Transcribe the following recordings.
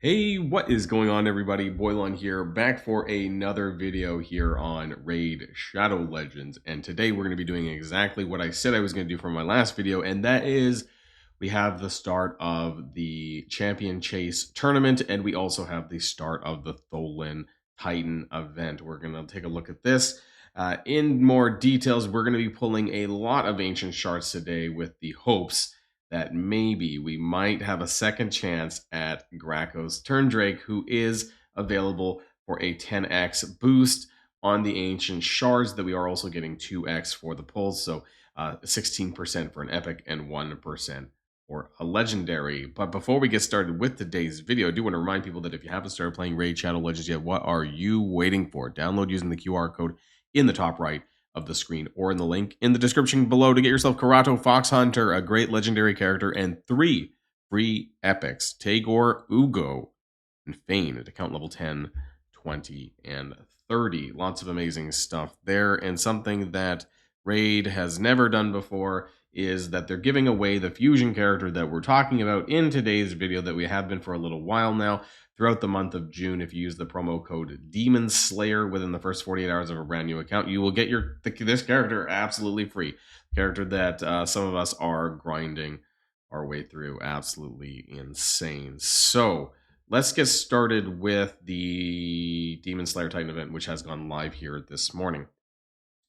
Hey, what is going on, everybody? Boilon here, back for another video here on Raid Shadow Legends. And today we're going to be doing exactly what I said I was going to do for my last video, and that is we have the start of the Champion Chase tournament, and we also have the start of the Tholin Titan event. We're going to take a look at this. In more details, we're going to be pulling a lot of Ancient Shards today with the hopes that maybe we might have a second chance at GRACCHOS Turndrake, who is available for a 10x boost on the Ancient Shards, that we are also getting 2x for the pulls, so 16% for an epic and 1% for a legendary. But before we get started with today's video, I do want to remind people that if you haven't started playing Raid Shadow Legends yet, what are you waiting for? Download using the QR code in the top right of the screen or in the link in the description below to get yourself Karato Fox Hunter, a great legendary character, and 3 free epics, Tagore, Ugo, and Fane at account level 10, 20, and 30. Lots of amazing stuff there, and something that Raid has never done before is that they're giving away the fusion character that we're talking about in today's video, that we have been for a little while now. Throughout the month of June, if you use the promo code Demon Slayer within the first 48 hours of a brand new account, you will get this character absolutely free. Character that some of us are grinding our way through. Absolutely insane. So let's get started with the Demon Slayer Titan event, which has gone live here this morning.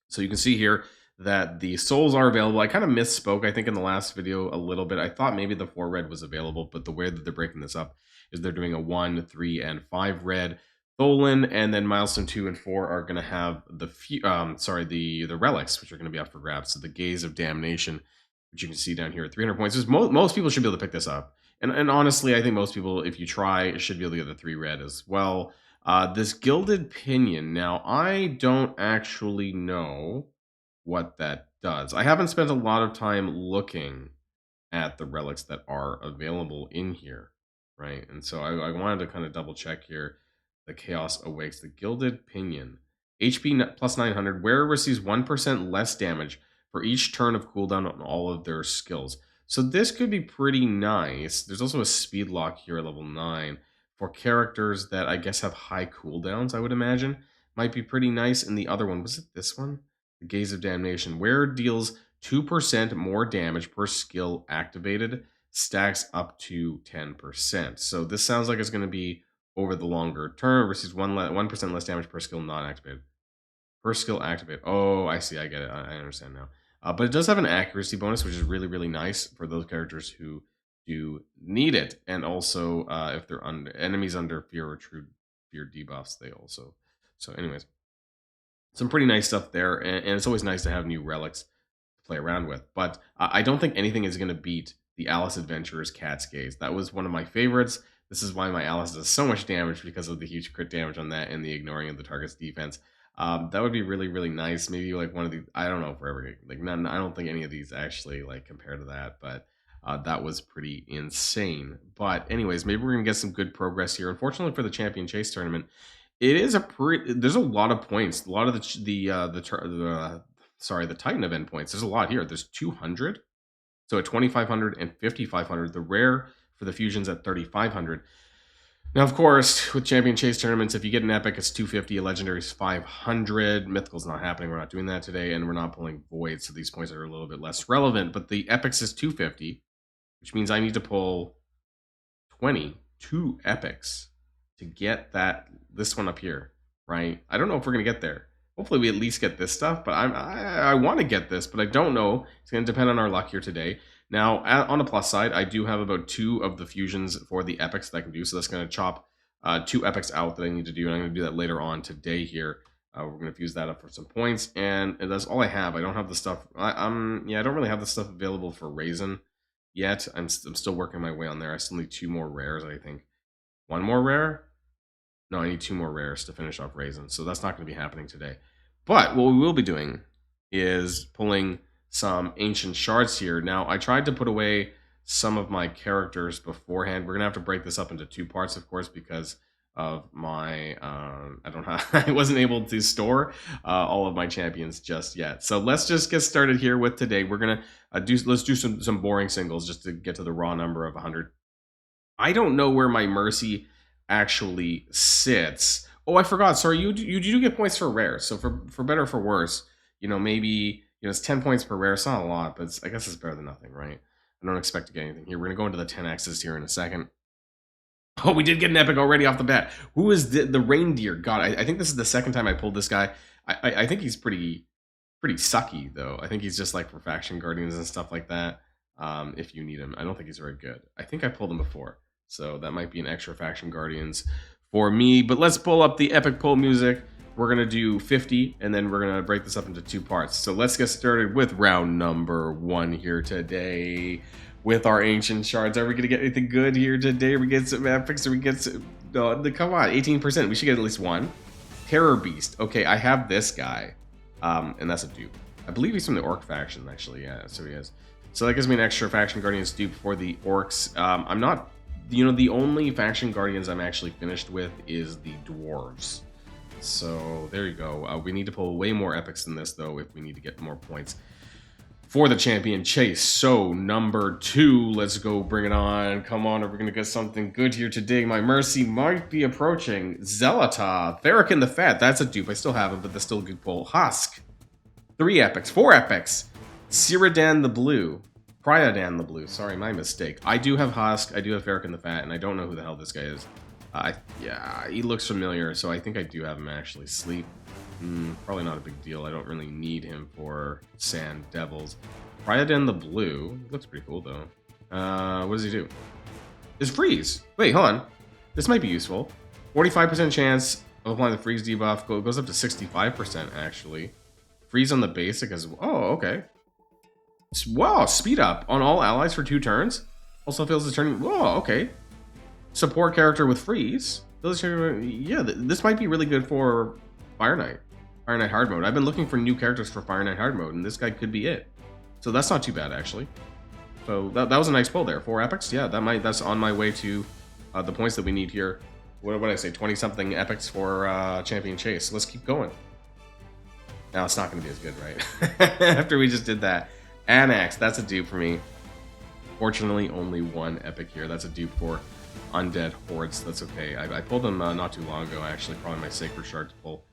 So you can see here that the souls are available. I kind of misspoke, I think, in the last video a little bit. I thought maybe the 4 red was available, but the way that they're breaking this up is they're doing a 1, 3, and 5 red Tholin, and then milestone 2 and 4 are going to have the relics, which are going to be up for grabs. So the Gaze of Damnation, which you can see down here at 300 points. Most people should be able to pick this up. And honestly, I think most people, if you try, should be able to get the 3 red as well. This Gilded Pinion, now I don't actually know what that does. I haven't spent a lot of time looking at the relics that are available in here, right? And so I wanted to kind of double check here. The Chaos Awakes, the Gilded Pinion. HP plus 900, wearer receives 1% less damage for each turn of cooldown on all of their skills. So this could be pretty nice. There's also a speed lock here at level 9 for characters that I guess have high cooldowns, I would imagine. Might be pretty nice. And the other one, was it this one? The Gaze of Damnation. Wearer deals 2% more damage per skill activated, stacks up to 10%. So this sounds like it's going to be over the longer term, receives 1% less damage per skill not activated. Per skill activate. Oh, I see. I get it. I understand now. But it does have an accuracy bonus, which is really, really nice for those characters who do need it. And also, if they're enemies under fear or true fear debuffs, they also. So, anyways, some pretty nice stuff there. And it's always nice to have new relics to play around with. But I don't think anything is going to beat the Alice Adventurer's Cat's Gaze. That was one of my favorites. This is why my Alice does so much damage, because of the huge crit damage on that and the ignoring of the target's defense. That would be really, really nice. Maybe like one of these. I don't know if we're ever like none. I don't think any of these actually like compare to that, but that was pretty insane. But anyways, maybe we're gonna get some good progress here. Unfortunately for the Champion Chase tournament, it is a pretty. There's a lot of points. A lot of the Titan event points. There's a lot here. There's 200. So at 2,500 and 5,500. The rare for the fusions at 3,500. Now, of course, with Champion Chase tournaments, if you get an epic, it's 250. A legendary is 500. Mythical's not happening. We're not doing that today, and we're not pulling voids, so these points are a little bit less relevant. But the epics is 250, which means I need to pull 22 epics to get this one up here, right? I don't know if we're gonna get there. Hopefully, we at least get this stuff, but I want to get this, but I don't know. It's going to depend on our luck here today. Now, on the plus side, I do have about 2 of the fusions for the epics that I can do, so that's going to chop 2 epics out that I need to do, and I'm going to do that later on today here. We're going to fuse that up for some points, and that's all I have. I don't have the stuff. I don't really have the stuff available for Raisin yet. I'm still working my way on there. I still need 2 more rares, I think. 1 more rare? No, I need 2 more rares to finish off Raisin, so that's not going to be happening today. But what we will be doing is pulling some Ancient Shards here. Now, I tried to put away some of my characters beforehand. We're going to have to break this up into 2 parts, of course, because of my, I wasn't able to store all of my champions just yet. So let's just get started here with today. We're going to let's do some boring singles just to get to the raw number of 100. I don't know where my Mercy actually sits. Oh, I forgot. Sorry, you do get points for rare. So for better or for worse, maybe it's 10 points per rare. It's not a lot, but I guess it's better than nothing, right? I don't expect to get anything here. We're gonna go into the 10x's here in a second. Oh, we did get an epic already off the bat. Who is the reindeer? God, I think this is the second time I pulled this guy. I think he's pretty sucky though. I think he's just like for faction guardians and stuff like that. If you need him, I don't think he's very good. I think I pulled him before, so that might be an extra faction guardians for me. But let's pull up the epic pull music. We're gonna do 50, and then we're gonna break this up into 2 parts. So let's get started with round number 1 here today with our ancient shards. Are we gonna get anything good here today? We get some epics, or we get some, come on, 18%. We should get at least 1. Terror Beast. Okay, I have this guy, and that's a dupe. I believe he's from the Orc faction, actually. Yeah, so he is. So that gives me an extra faction guardians dupe for the Orcs. I'm not, the only faction guardians I'm actually finished with is the Dwarves. So there you go. We need to pull way more epics than this, though, if we need to get more points for the champion chase. So number 2, let's go, bring it on. Come on, are we gonna get something good here today? My mercy might be approaching. Zelata, Therikin the Fat, that's a dupe. I still have him, but that's still a good pull. Husk, 3 epics, 4 epics. Cyrodian the Blue, Priodan the Blue, sorry, my mistake. I do have Husk, I do have Therikin the Fat, and I don't know who the hell this guy is. Yeah, he looks familiar, so I think I do have him actually. Sleep, probably not a big deal. I don't really need him for Sand Devils. Priodan the Blue, looks pretty cool though. What does he do? Is freeze. Wait, hold on. This might be useful. 45% chance of applying the freeze debuff. Goes up to 65% actually. Freeze on the basic as well. Oh, okay. Wow, speed up on all allies for 2 turns. Also fails the turn. Whoa, okay. Support character with freeze. Yeah, this might be really good for Fire Knight hard mode. I've been looking for new characters for Fire Knight hard mode, and this guy could be it. So that's not too bad actually. So that was a nice pull there. 4 epics. Yeah, that's on my way to the points that we need here. What did I say? 20 something epics for champion chase. Let's keep going. Now it's not going to be as good, right? After we just did that. Anax, that's a dupe for me. Fortunately, only 1 epic here. That's a dupe for Undead Hordes. That's okay. I pulled them not too long ago, actually. Probably my Sacred Shard to pull.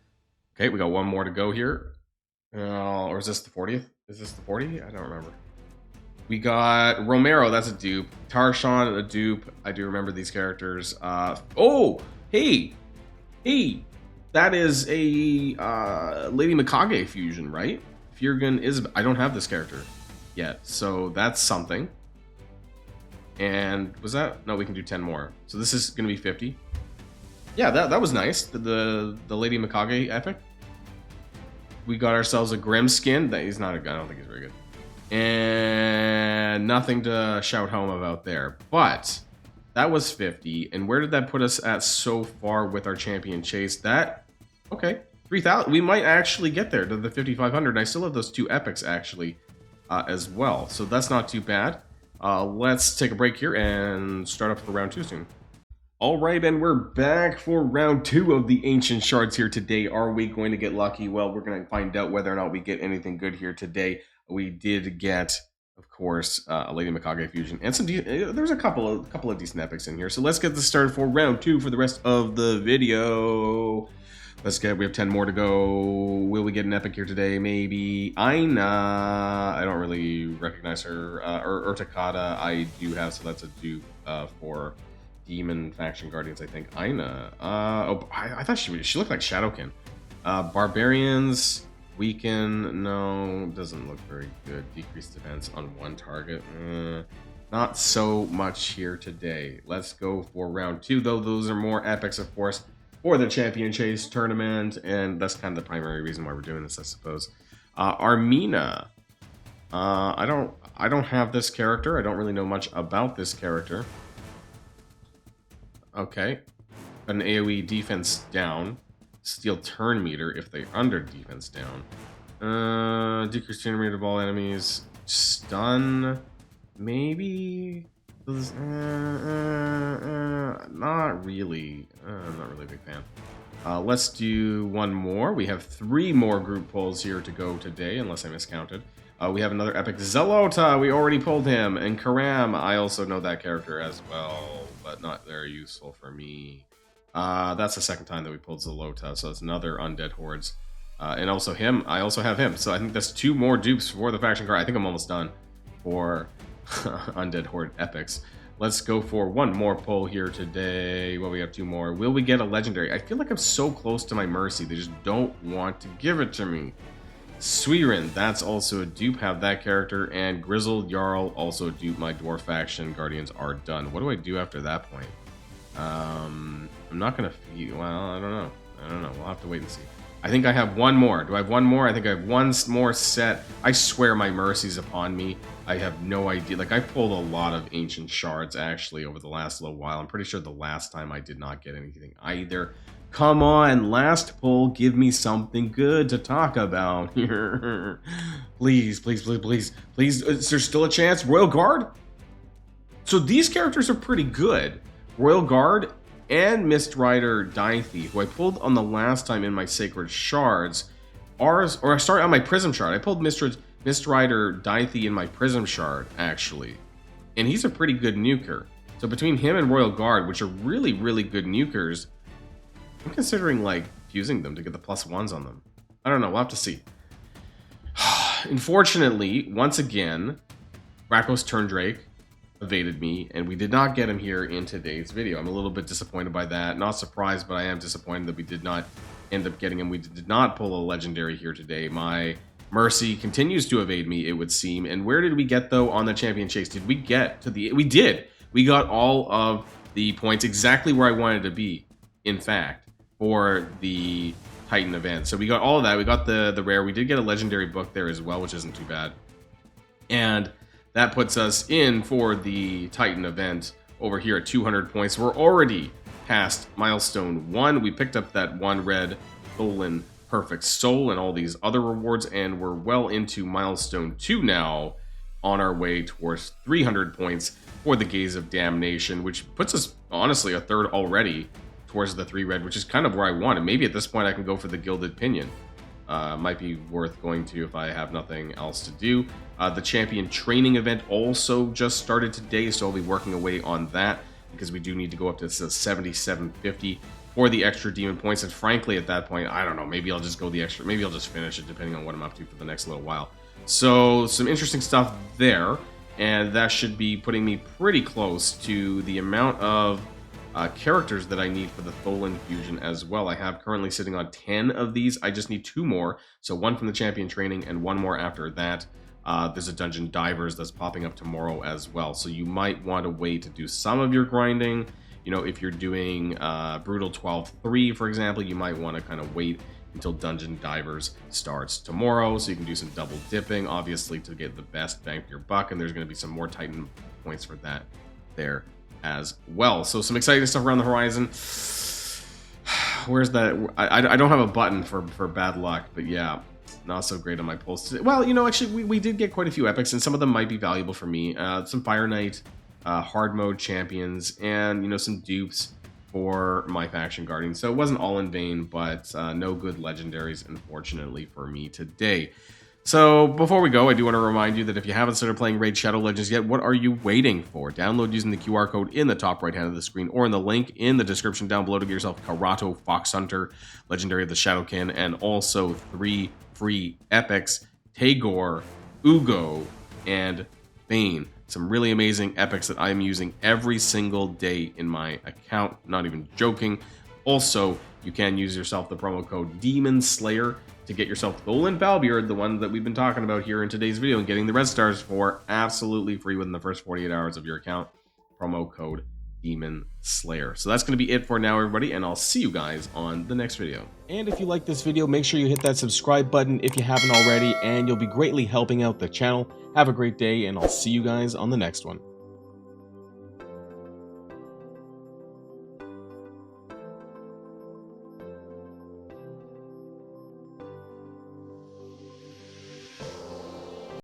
Okay, we got 1 more to go here. Or is this the 40th? Is this the 40? I don't remember. We got Romero, that's a dupe. Tarshan, a dupe. I do remember these characters. Oh! Hey! Hey! That is a Lady Mikage fusion, right? Furgan is... I don't have this character yet, so that's something. And was that... No, we can do 10 more. So this is going to be 50. Yeah, that was nice. The Lady Mikage epic. We got ourselves a Grim skin. He's not a... I don't think he's very good. And nothing to shout home about there. But that was 50. And where did that put us at so far with our champion chase? That... Okay. 3,000. We might actually get there to the 5,500. And I still have those 2 epics, actually, as well. So that's not too bad. Let's take a break here and start up for round 2 soon. Alright, and we're back for round 2 of the Ancient Shards here today. Are we going to get lucky? Well, we're going to find out whether or not we get anything good here today. We did get, of course, a Lady Mikage fusion, and some there's a couple of decent epics in here. So let's get this started for round 2 for the rest of the video. We have 10 more to go. Will we get an epic here today? Maybe. Aina. I don't really recognize her. Or Takata, I do have, so that's a dupe for Demon Faction Guardians, I think. Aina. Oh, I thought she looked like Shadowkin. Barbarians. Weaken. No, doesn't look very good. Decreased defense on 1 target. Not so much here today. Let's go for round 2, though. Those are more epics, of course, for the Champion Chase tournament, and that's kind of the primary reason why we're doing this, I suppose. Armina. I don't have this character. I don't really know much about this character. Okay. An AoE defense down. Steal turn meter if they under defense down. Decrease turn meter to all enemies. Stun. Maybe. Not really. I'm not really a big fan. Let's do 1 more. We have 3 more group pulls here to go today, unless I miscounted. We have another epic Zelota. We already pulled him. And Karam. I also know that character as well, but not very useful for me. That's the second time that we pulled Zolota, so it's another Undead Hordes. And also him, I also have him. So I think that's 2 more dupes for the faction card. I think I'm almost done for Undead Horde Epics. Let's go for 1 more pull here today. Well, we have 2 more. Will we get a legendary? I feel like I'm so close to my Mercy. They just don't want to give it to me. Suiren, that's also a dupe. Have that character. And Grizzled Jarl, also a dupe. My Dwarf faction Guardians are done. What do I do after that point? I'm not going to feed. Well, I don't know. We'll have to wait and see. I think I have 1 more. Do I have 1 more? I think I have 1 more set. I swear my Mercy's upon me. I have no idea. Like, I pulled a lot of Ancient Shards, actually, over the last little while. I'm pretty sure the last time I did not get anything either. Come on, last pull, give me something good to talk about here. Please, please, please, please, please. Is there still a chance? Royal Guard? So these characters are pretty good. Royal Guard and Mist Rider Dithy, who I pulled on the last time in my Sacred Shards. On my Prism Shard. I pulled Mist Rider Dithy in my Prism Shard, actually. And he's a pretty good nuker. So between him and Royal Guard, which are really, really good nukers, I'm considering, like, fusing them to get the +1s on them. I don't know. We'll have to see. Unfortunately, once again, GRACCHOS Turndrake evaded me, and we did not get him here in today's video. I'm a little bit disappointed by that. Not surprised, but I am disappointed that we did not end up getting him. We did not pull a legendary here today. My Mercy continues to evade me, it would seem. And where did we get, though, on the champion chase? Did we get to the... We did! We got all of the points exactly where I wanted to be, in fact, for the Titan event. So we got all of that. We got the rare. We did get a legendary book there as well, which isn't too bad. And that puts us in for the Titan event over here at 200 points. We're already past milestone 1. We picked up that 1 red Boilon Perfect Soul and all these other rewards, and we're well into milestone 2 now, on our way towards 300 points for the Gaze of Damnation, which puts us, honestly, a third already towards the 3 red, which is kind of where I want it. Maybe at this point I can go for the Gilded Pinion. Might be worth going to if I have nothing else to do. The Champion Training event also just started today, so I'll be working away on that, because we do need to go up to 7750 for the extra demon points. And frankly, at that point, I don't know, maybe I'll just go the extra, maybe I'll just finish it depending on what I'm up to for the next little while. So some interesting stuff there, and that should be putting me pretty close to the amount of characters that I need for the Tholen fusion as well. I have currently sitting on 10 of these. I just need 2 more, so 1 from the Champion Training and 1 more after that. There's a Dungeon Divers that's popping up tomorrow as well, so you might want to wait to do some of your grinding. You know, if you're doing Brutal 12-3, for example, you might want to kind of wait until Dungeon Divers starts tomorrow, so you can do some double dipping, obviously, to get the best bang for your buck, and there's going to be some more Titan points for that there as well. So some exciting stuff around the horizon. Where's that? I don't have a button for bad luck, but yeah, not so great on my pulse today. Well, you know, actually, we did get quite a few epics, and some of them might be valuable for me. Some Fire Knight, hard mode champions, and, you know, some dupes for my faction guardian. So it wasn't all in vain, but no good legendaries, unfortunately, for me today. So before we go, I do want to remind you that if you haven't started playing Raid Shadow Legends yet, what are you waiting for? Download using the QR code in the top right hand of the screen or in the link in the description down below to get yourself Karato, Fox Hunter, Legendary of the Shadowkin, and also 3 free epics, Tagore, Ugo, and Bane. Some really amazing epics that I'm using every single day in my account, not even joking. Also, you can use yourself the promo code Demon Slayer to get yourself Tholen Valbeard, the one that we've been talking about here in today's video, and getting the red stars for absolutely free within the first 48 hours of your account. Promo code Demon Slayer. So that's going to be it for now, everybody, and I'll see you guys on the next video. And if you like this video, make sure you hit that subscribe button if you haven't already, and you'll be greatly helping out the channel. Have a great day, and I'll see you guys on the next one.